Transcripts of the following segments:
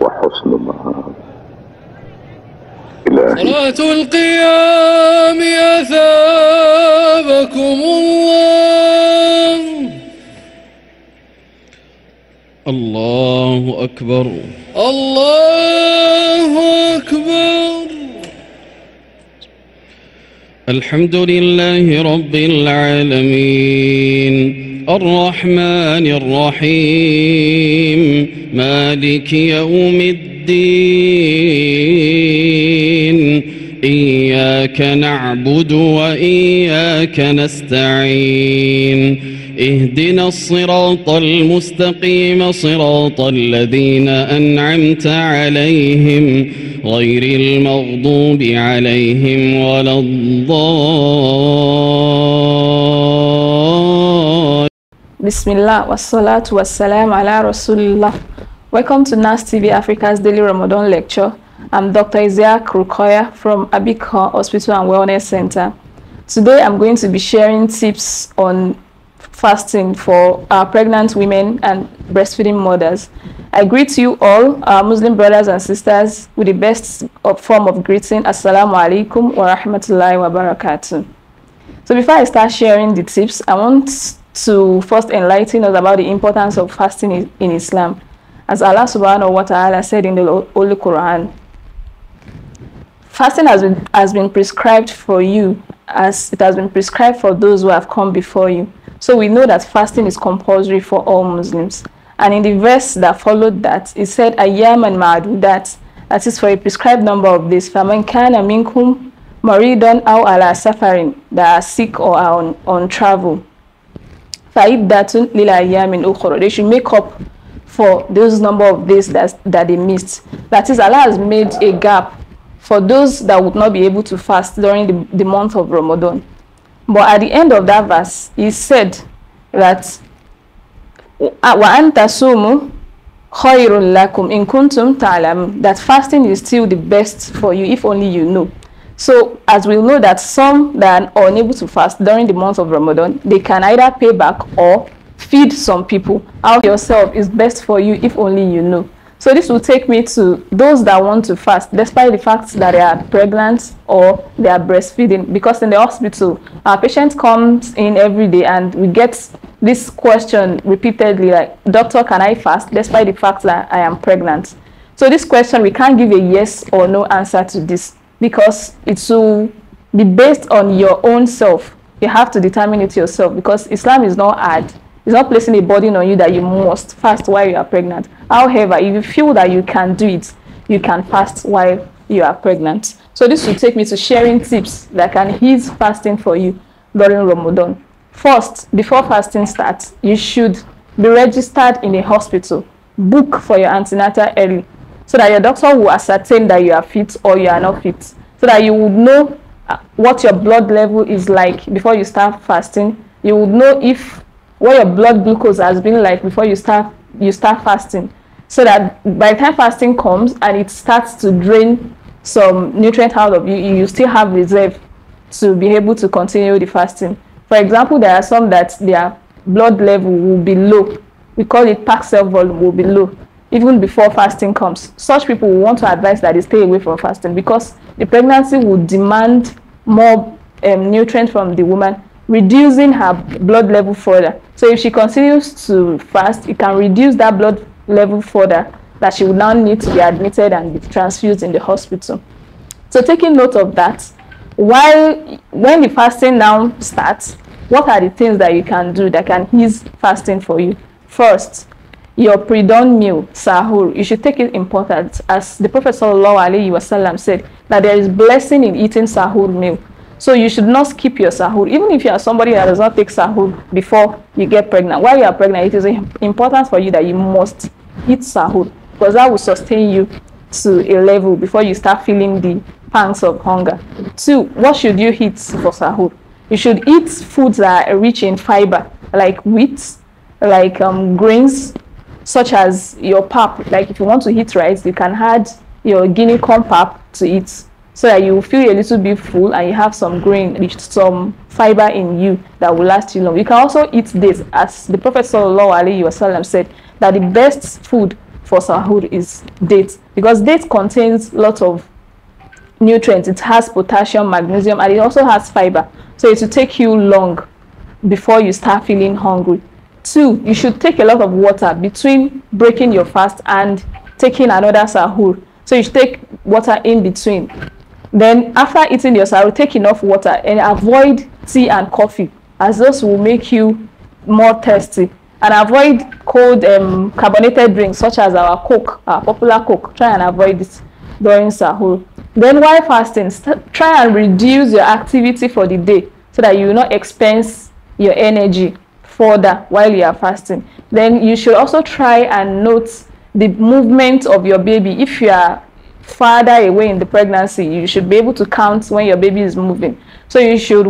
وحسن مآب. إلهي صلاة القيام أثابكم الله. الله أكبر الله أكبر. الحمد لله رب العالمين الرحمن الرحيم مالك يوم الدين إياك نعبد وإياك نستعين اهدنا الصراط المستقيم صراط الذين أنعمت عليهم غير المغضوب عليهم ولا الضالين. Bismillah wassalatu wassalam ala Rasulillah. Welcome to NasTv Africa's daily Ramadan lecture. I'm Dr. ISIAQ Rukayat from Abika Hospital and Wellness Center. Today I'm going to be sharing tips on fasting for our pregnant women and breastfeeding mothers. I greet you all, our Muslim brothers and sisters, with the best form of greeting. Assalamu alaikum wa rahmatullahi wa barakatuh. So before I start sharing the tips, I want to first enlighten us about the importance of fasting in Islam. As Allah subhanahu wa ta'ala said in the Holy Quran, fasting has been prescribed for you as it has been prescribed for those who have come before you. So we know that fasting is compulsory for all Muslims. And in the verse that followed that, it said, Ayyaman ma'adudat, that is for a prescribed number of days. فَمَنْ كَانَ مِنْكُمْ مَرِيضًا أَوْ عَلَى سَفَرٍ, that are sick or are on travel. فَإِدَّةٌ لِلْأَيَّامٍ أُخْرَى, they should make up for those number of days that they missed. That is, Allah has made a gap for those that would not be able to fast during the month of Ramadan. But at the end of that verse, he said that وَأَنْ تَصُومُوا خَيْرٌ لَكُمْ إِن كُنْتُمْ تَعْلَمُونَ, that fasting is still the best for you if only you know. So as we know that some that are unable to fast during the month of Ramadan, they can either pay back or feed some people. Out yourself is best for you if only you know. So this will take me to those that want to fast despite the fact that they are pregnant or they are breastfeeding, because in the hospital our patient comes in every day and we get this question repeatedly, like, doctor, can I fast despite the fact that I am pregnant? So this question, we can't give a yes or no answer to this, because it will be based on your own self. You have to determine it yourself, because Islam is not hard. It's not placing a burden on you that you must fast while you are pregnant. However, if you feel that you can do it, you can fast while you are pregnant. So this will take me to sharing tips that can ease fasting for you during Ramadan. First, before fasting starts, you should be registered in a hospital. Book for your antenatal early, so that your doctor will ascertain that you are fit or you are not fit, so that you would know what your blood level is like before you start fasting. You would know what your blood glucose has been like before you start fasting, so that by the time fasting comes and it starts to drain some nutrient out of you, you still have reserve to be able to continue the fasting. For example, there are some that their blood level will be low. We call it packed cell volume will be low even before fasting comes. Such people will want to advise that they stay away from fasting, because the pregnancy will demand more nutrient from the woman, reducing her blood level further. So if she continues to fast, it can reduce that blood level further, that she will now need to be admitted and be transfused in the hospital. So taking note of that, when the fasting now starts, what are the things that you can do that can ease fasting for you? First, your pre-dawn meal, sahur, you should take it important, as the Prophet ﷺ said that there is blessing in eating sahur meal. So you should not skip your sahur. Even if you are somebody that does not take sahur before you get pregnant, while you are pregnant, it is important for you that you must eat sahur, because that will sustain you to a level before you start feeling the pangs of hunger. 2, what should you eat for sahur? You should eat foods that are rich in fiber, like wheat, like grains, such as your pap. Like if you want to eat rice, you can add your guinea corn pap to eat, so that you feel a little bit full and you have some grain, some fiber in you that will last you long. You can also eat this, as the Prophet ﷺ said that the best food for sahur is dates, because dates contains lots of nutrients. It has potassium, magnesium, and it also has fiber, so it will take you long before you start feeling hungry. 2, you should take a lot of water between breaking your fast and taking another sahur. So you should take water in between. Then after eating your sahur, take enough water and avoid tea and coffee, as those will make you more thirsty. And avoid cold carbonated drinks such as our Coke, our popular Coke. Try and avoid it during sahur. Then while fasting, try and reduce your activity for the day so that you will not expense your energy further while you are fasting. Then you should also try and note the movement of your baby. If you are farther away in the pregnancy, you should be able to count when your baby is moving. So you should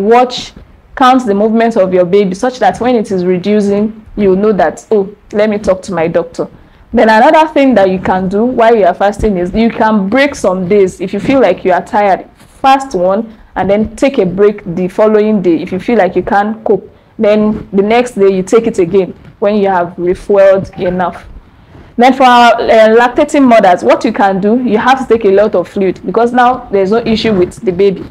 count the movements of your baby, such that when it is reducing, you know that, oh, let me talk to my doctor. Then another thing that you can do while you are fasting is you can break some days. If you feel like you are tired, fast one and then take a break the following day. If you feel like you can't cope, then the next day you take it again when you have refueled enough. Then for our lactating mothers, what you can do, you have to take a lot of fluid, because now there's no issue with the baby.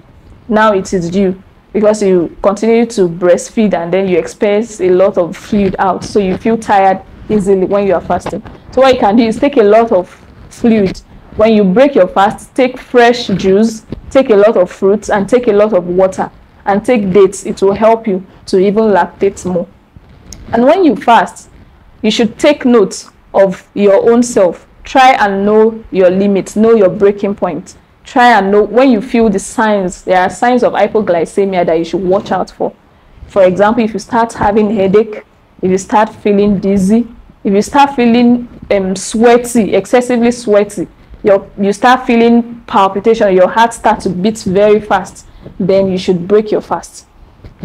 Now it is due, because you continue to breastfeed and then you expel a lot of fluid out, so you feel tired easily when you are fasting. So what you can do is take a lot of fluid. When you break your fast, take fresh juice, take a lot of fruits, and take a lot of water, and take dates. It will help you to even lactate more. And when you fast, you should take note of your own self. Try and know your limits, know your breaking point. Try and know when you feel the signs. There are signs of hypoglycemia that you should watch out for. For example, if you start having headache, if you start feeling dizzy, if you start feeling sweaty, excessively sweaty, you start feeling palpitation, your heart starts to beat very fast, then you should break your fast.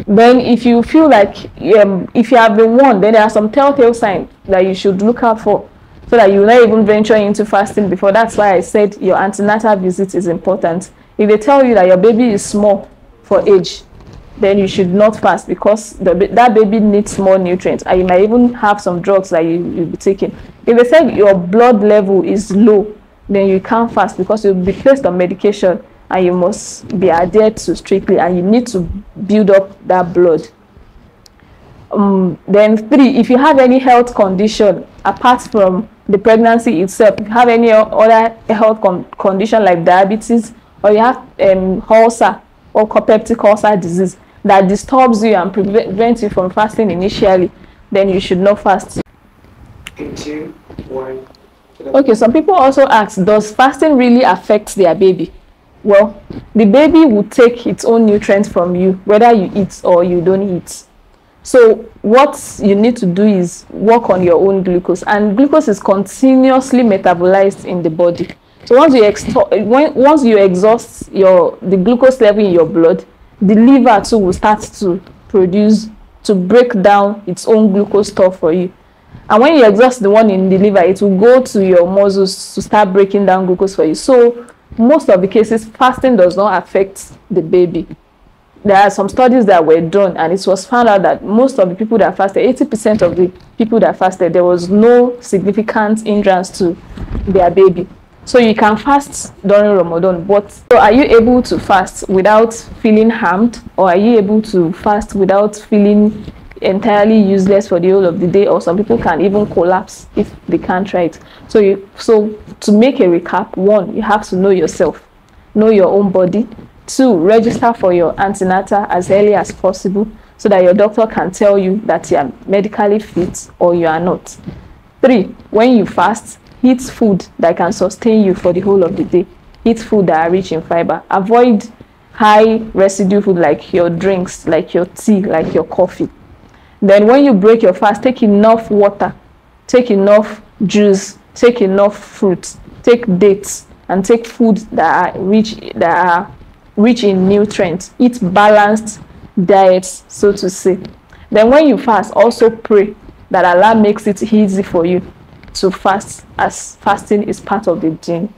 Then if you feel like if you have been warned, then there are some telltale signs that you should look out for, so that you will not even venture into fasting before. That's why I said your antenatal visit is important. If they tell you that your baby is small for age, then you should not fast, because that baby needs more nutrients, and you might even have some drugs that you'll be taking. If they say your blood level is low, then you can't fast, because you'll be placed on medication and you must be adhered to strictly, and you need to build up that blood. Then 3, if you have any health condition apart from the pregnancy itself, if you have any other health condition like diabetes, or you have ulcer or peptic ulcer disease that disturbs you and prevents you from fasting initially, then you should not fast. Okay, some people also ask, does fasting really affect their baby? Well, the baby will take its own nutrients from you, whether you eat or you don't eat. So what you need to do is work on your own glucose, and glucose is continuously metabolized in the body. So once you exhaust the glucose level in your blood, the liver too will start to break down its own glucose store for you. And when you exhaust the one in the liver, it will go to your muscles to start breaking down glucose for you. So most of the cases, fasting does not affect the baby. There are some studies that were done, and it was found out that most of the people that fasted, 80% of the people that fasted, there was no significant hindrance to their baby. So you can fast during Ramadan, but so are you able to fast without feeling harmed, or are you able to fast without feeling entirely useless for the whole of the day? Or some people can even collapse if they can't try it. So to make a recap, 1, you have to know yourself, know your own body. 2, register for your antenatal as early as possible, so that your doctor can tell you that you are medically fit or you are not. 3, when you fast, eat food that can sustain you for the whole of the day. Eat food that are rich in fiber. Avoid high residue food like your drinks, like your tea, like your coffee. Then when you break your fast, take enough water, take enough juice, take enough fruits, take dates, and take food that are rich in nutrients. Eat balanced diets, so to say. Then when you fast, also pray that Allah makes it easy for you to fast, as fasting is part of the deen.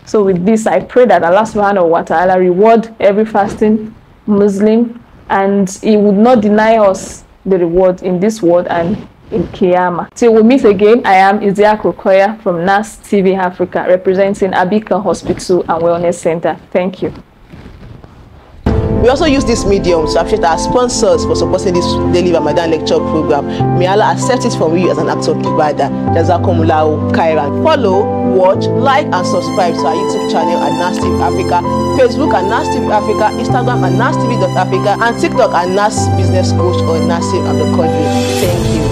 So with this, I pray that Allah subhanahu wa ta'ala reward every fasting Muslim, and He would not deny us the reward in this world, and in Kiyama. Till we meet again, I am ISIAQ Rukayat from NasTv Africa, representing Abika Hospital and Wellness Center. Thank you. We also use this medium to appreciate our sponsors for supporting this daily Ramadan lecture program. May Allah accept it from you as an act of ibadah. Jazakumullahu khairan. Follow, watch, like and subscribe to our YouTube channel at NasTv Africa, Facebook at NasTv Africa, Instagram at NasTv.Africa, and TikTok at Nas Business Coach or NasTv Abdul Qadir. Thank you.